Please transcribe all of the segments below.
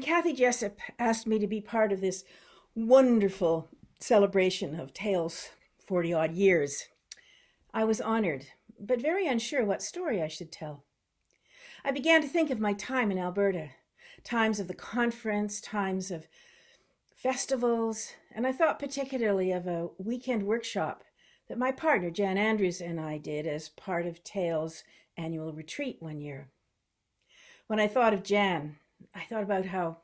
When Kathy Jessup asked me to be part of this wonderful celebration of Tales 40 odd years, I was honored, but very unsure what story I should tell. I began to think of my time in Alberta, times of the conference, times of festivals, and I thought particularly of a weekend workshop that my partner Jan Andrews and I did as part of Tales' annual retreat one year. When I thought of Jan, I thought about how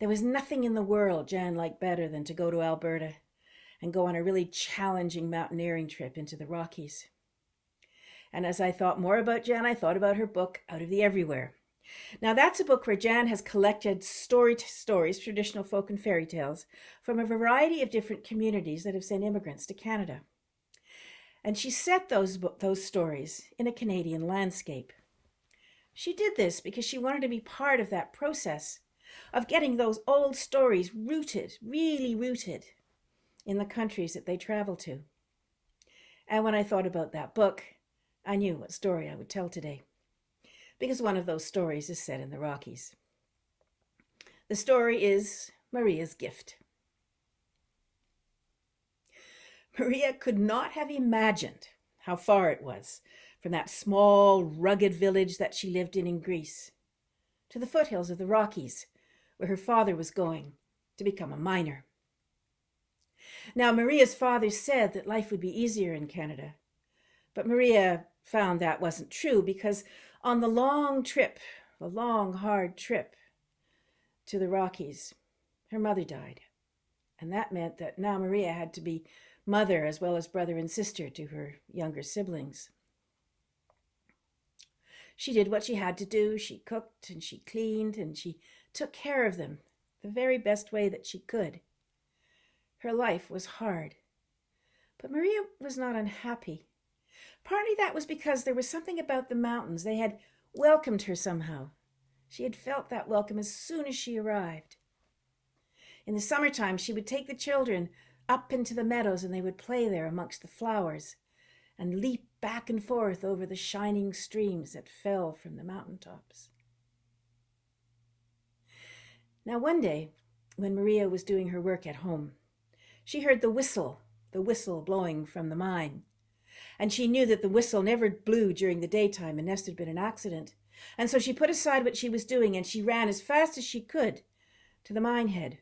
there was nothing in the world Jan liked better than to go to Alberta and go on a really challenging mountaineering trip into the Rockies. And as I thought more about Jan, I thought about her book, Out of the Everywhere. Now that's a book where Jan has collected stories, traditional folk and fairy tales, from a variety of different communities that have sent immigrants to Canada. And she set those stories in a Canadian landscape. She did this because she wanted to be part of that process of getting those old stories rooted, really rooted, in the countries that they travel to. And when I thought about that book, I knew what story I would tell today, because one of those stories is set in the Rockies. The story is Maria's Gift. Maria could not have imagined how far it was from that small, rugged village that she lived in Greece to the foothills of the Rockies, where her father was going to become a miner. Now, Maria's father said that life would be easier in Canada, but Maria found that wasn't true because on the long, hard trip to the Rockies, her mother died. And that meant that now Maria had to be mother as well as brother and sister to her younger siblings. She did what she had to do. She cooked and she cleaned and she took care of them the very best way that she could. Her life was hard, but Maria was not unhappy. Partly that was because there was something about the mountains. They had welcomed her somehow. She had felt that welcome as soon as she arrived. In the summertime, she would take the children up into the meadows and they would play there amongst the flowers and leap back and forth over the shining streams that fell from the mountaintops. Now one day, when Maria was doing her work at home, she heard the whistle blowing from the mine. And she knew that the whistle never blew during the daytime unless there'd been an accident. And so she put aside what she was doing and she ran as fast as she could to the mine head.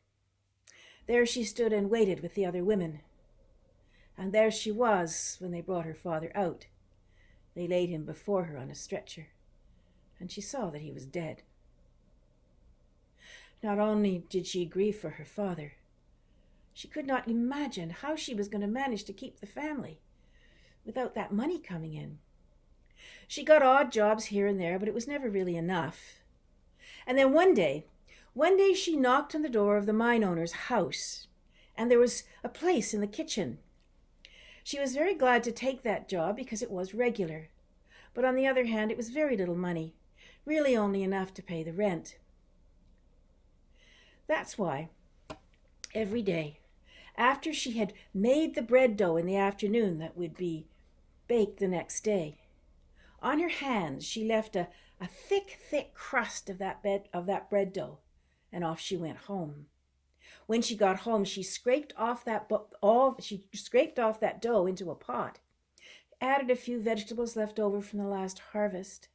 There she stood and waited with the other women. And there she was when they brought her father out. They laid him before her on a stretcher, and she saw that he was dead. Not only did she grieve for her father, she could not imagine how she was going to manage to keep the family without that money coming in. She got odd jobs here and there, but it was never really enough. And then one day she knocked on the door of the mine owner's house, and there was a place in the kitchen. She was very glad to take that job because it was regular, but on the other hand, it was very little money, really only enough to pay the rent. That's why every day, after she had made the bread dough in the afternoon that would be baked the next day, on her hands she left a thick crust of that bread dough, and off she went home. When she got home, she scraped off that dough into a pot, added a few vegetables left over from the last harvest,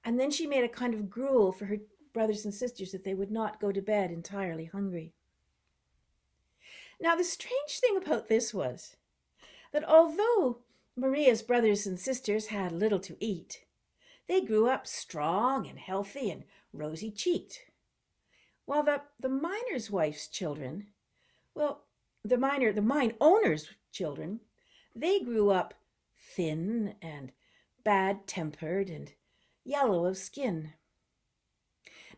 and then she made a kind of gruel for her brothers and sisters that they would not go to bed entirely hungry. Now, the strange thing about this was that although Maria's brothers and sisters had little to eat, they grew up strong and healthy and rosy-cheeked. While the miner's wife's children, the mine owner's children, they grew up thin and bad-tempered and yellow of skin.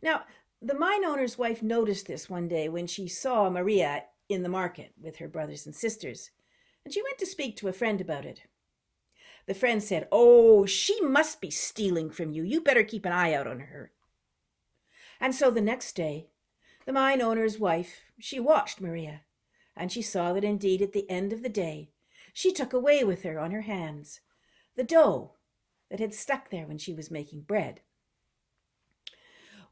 Now, the mine owner's wife noticed this one day when she saw Maria in the market with her brothers and sisters, and she went to speak to a friend about it. The friend said, "Oh, she must be stealing from you. You better keep an eye out on her." And so the next day, the mine owner's wife, she watched Maria, and she saw that indeed at the end of the day, she took away with her on her hands the dough that had stuck there when she was making bread.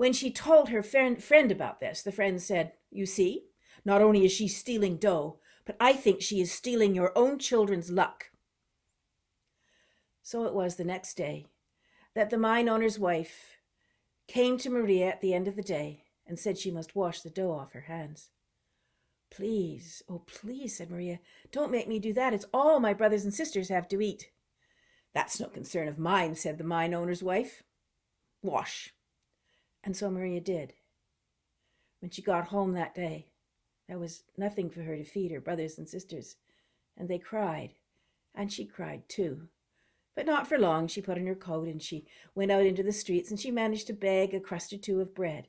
When she told her friend about this, the friend said, "You see, not only is she stealing dough, but I think she is stealing your own children's luck." So it was the next day that the mine owner's wife came to Maria at the end of the day and said she must wash the dough off her hands. "Please, oh please," said Maria, "don't make me do that. It's all my brothers and sisters have to eat." "That's no concern of mine," said the mine owner's wife. "Wash." And so Maria did. When she got home that day, there was nothing for her to feed her brothers and sisters, and they cried, and she cried too. But not for long. She put on her coat and she went out into the streets, and she managed to beg a crust or two of bread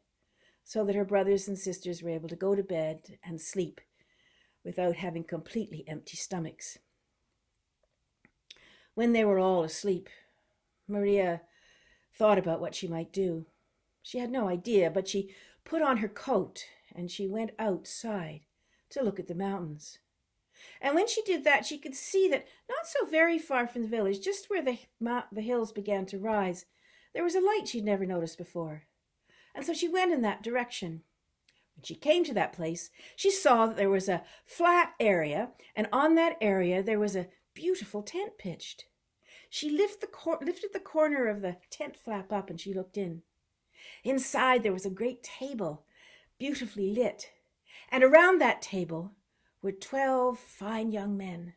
so that her brothers and sisters were able to go to bed and sleep without having completely empty stomachs. When they were all asleep, Maria thought about what she might do. She had no idea, but she put on her coat and she went outside to look at the mountains. And when she did that, she could see that not so very far from the village, just where the hills began to rise, there was a light she'd never noticed before. And so she went in that direction. When she came to that place, she saw that there was a flat area, and on that area there was a beautiful tent pitched. She lifted the corner of the tent flap up and she looked in. Inside there was a great table, beautifully lit, and around that table were 12 fine young men.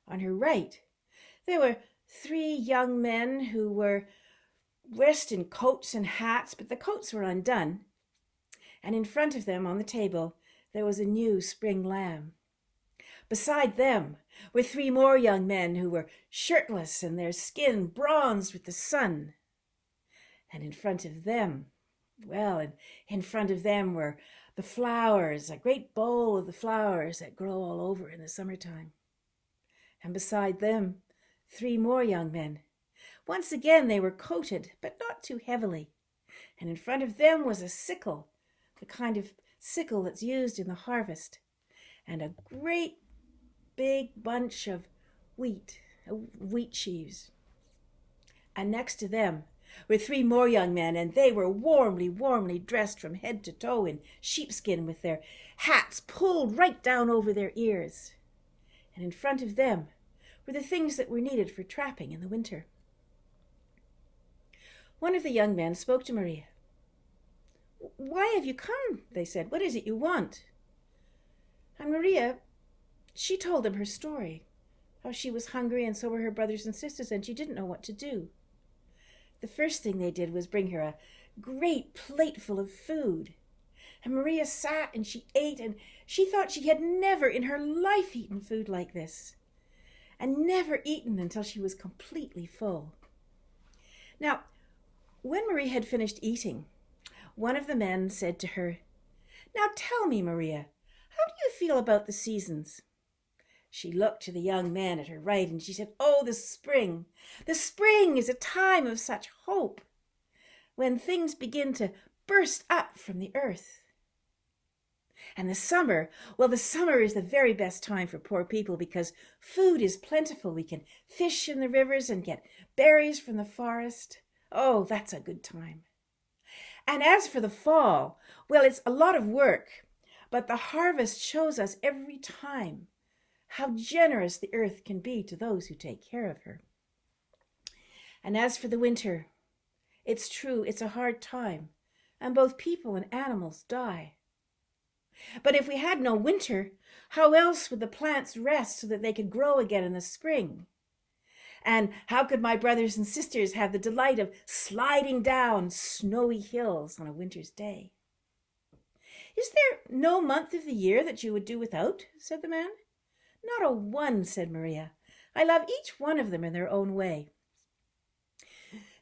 On her right, there were 3 young men who were dressed in coats and hats, but the coats were undone. And in front of them on the table, there was a new spring lamb. Beside them were 3 more young men who were shirtless and their skin bronzed with the sun. And in front of them, in front of them were the flowers, a great bowl of the flowers that grow all over in the summertime. And beside them, 3 more young men. Once again they were coated, but not too heavily. And in front of them was a sickle, the kind of sickle that's used in the harvest, and a great big bunch of wheat sheaves. And next to them were 3 more young men, and they were warmly dressed from head to toe in sheepskin, with their hats pulled right down over their ears. And in front of them were the things that were needed for trapping in the winter. One of the young men spoke to Maria. "Why have you come?" they said. "What is it you want?" And Maria, she told them her story, how she was hungry and so were her brothers and sisters, and she didn't know what to do. The first thing they did was bring her a great plateful of food. And Maria sat and she ate, and she thought she had never in her life eaten food like this, and never eaten until she was completely full. Now, when Maria had finished eating, one of the men said to her, "Now tell me, Maria, how do you feel about the seasons?" She looked to the young man at her right and she said, "Oh, the spring! The spring is a time of such hope, when things begin to burst up from the earth. And the summer, well, the summer is the very best time for poor people because food is plentiful. We can fish in the rivers and get berries from the forest. Oh, that's a good time. And as for the fall, well, it's a lot of work, but the harvest shows us every time how generous the earth can be to those who take care of her. And as for the winter, it's true, it's a hard time, and both people and animals die. But if we had no winter, how else would the plants rest so that they could grow again in the spring? And how could my brothers and sisters have the delight of sliding down snowy hills on a winter's day?" "Is there no month of the year that you would do without?" said the man. "Not a one," said Maria. "I love each one of them in their own way."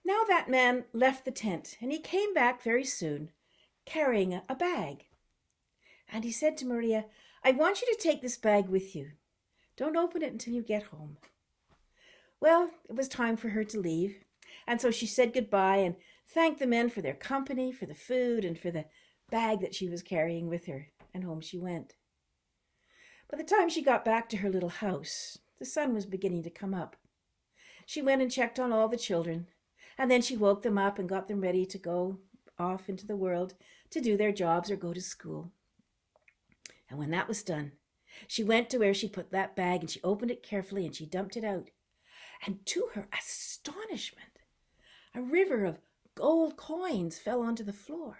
Now that man left the tent, and he came back very soon, carrying a bag. And he said to Maria, "I want you to take this bag with you. Don't open it until you get home." Well, it was time for her to leave, and so she said goodbye and thanked the men for their company, for the food, and for the bag that she was carrying with her, and home she went. By the time she got back to her little house, the sun was beginning to come up. She went and checked on all the children, and then she woke them up and got them ready to go off into the world to do their jobs or go to school. And when that was done, she went to where she put that bag and she opened it carefully and she dumped it out. And to her astonishment, a river of gold coins fell onto the floor.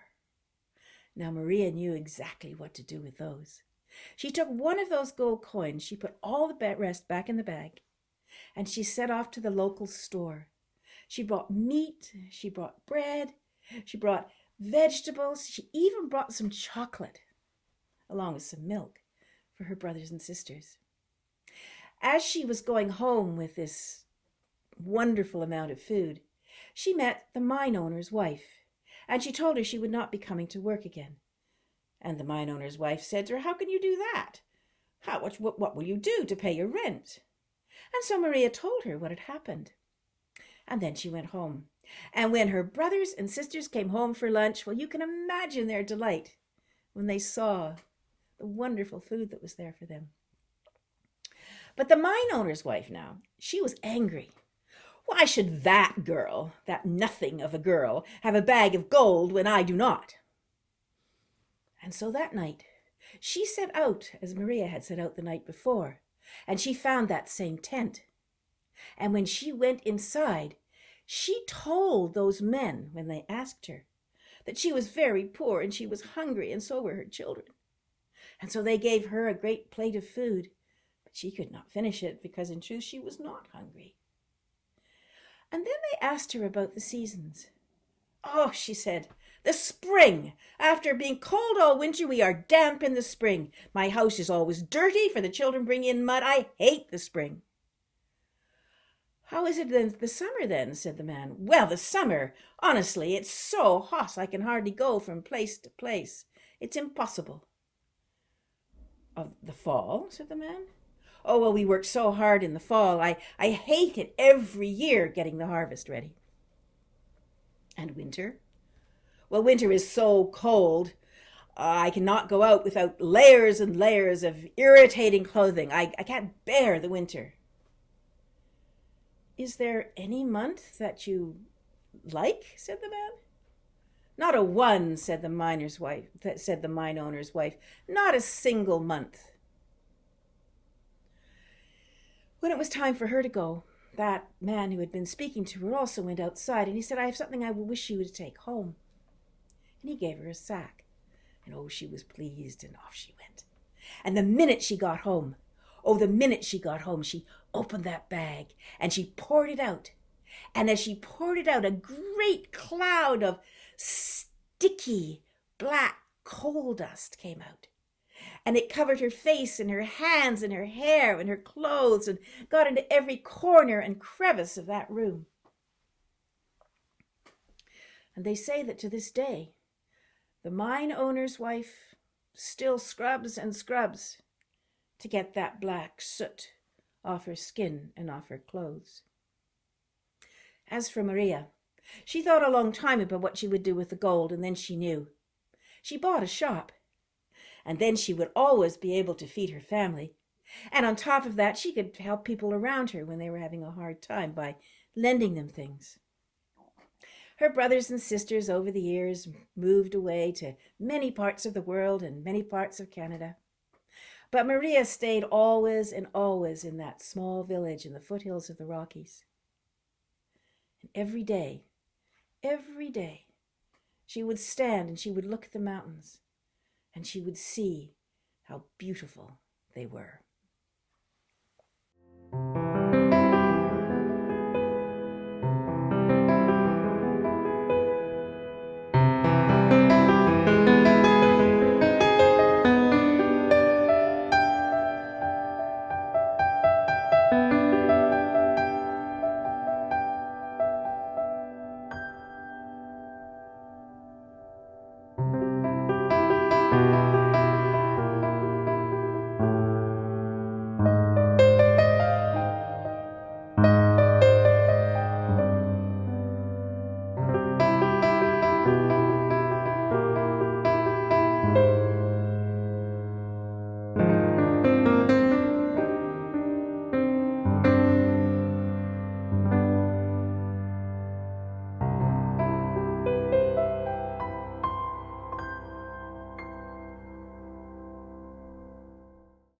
Now Maria knew exactly what to do with those. She took one of those gold coins, she put all the rest back in the bag, and she set off to the local store. She brought meat, she brought bread, she brought vegetables, she even brought some chocolate, along with some milk for her brothers and sisters. As she was going home with this wonderful amount of food, she met the mine owner's wife, and she told her she would not be coming to work again. And the mine owner's wife said to her, "How can you do that? What will you do to pay your rent?" And so Maria told her what had happened. And then she went home. And when her brothers and sisters came home for lunch, well, you can imagine their delight when they saw the wonderful food that was there for them. But the mine owner's wife now, she was angry. Why should that girl, that nothing of a girl, have a bag of gold when I do not? And so that night, she set out as Maria had set out the night before, and she found that same tent. And when she went inside, she told those men, when they asked her, that she was very poor and she was hungry, and so were her children. And so they gave her a great plate of food, but she could not finish it because in truth she was not hungry. And then they asked her about the seasons. "Oh," she said, "the spring. After being cold all winter, we are damp in the spring. My house is always dirty, for the children bring in mud. I hate the spring." "How is it then the summer then?" said the man. "Well, the summer, honestly, it's so hot I can hardly go from place to place. It's impossible." "Of the fall?" said the man. "Oh, well, we work so hard in the fall. I hate it every year getting the harvest ready." "And winter?" "Well, winter is so cold. I cannot go out without layers and layers of irritating clothing. I can't bear the winter." "Is there any month that you like?" said the man. "Not a one," said the mine owner's wife. "Not a single month." When it was time for her to go, that man who had been speaking to her also went outside, and he said, "I have something I wish you would take home." And he gave her a sack. And oh, she was pleased, and off she went. And the minute she got home, she opened that bag, and she poured it out. And as she poured it out, a great cloud of sticky black coal dust came out. And it covered her face and her hands and her hair and her clothes and got into every corner and crevice of that room. And they say that to this day, the mine owner's wife still scrubs and scrubs to get that black soot off her skin and off her clothes. As for Maria, she thought a long time about what she would do with the gold, and then she knew. She bought a shop, and then she would always be able to feed her family. And on top of that, she could help people around her when they were having a hard time by lending them things. Her brothers and sisters over the years moved away to many parts of the world and many parts of Canada. But Maria stayed always and always in that small village in the foothills of the Rockies. And every day, she would stand and she would look at the mountains, and she would see how beautiful they were.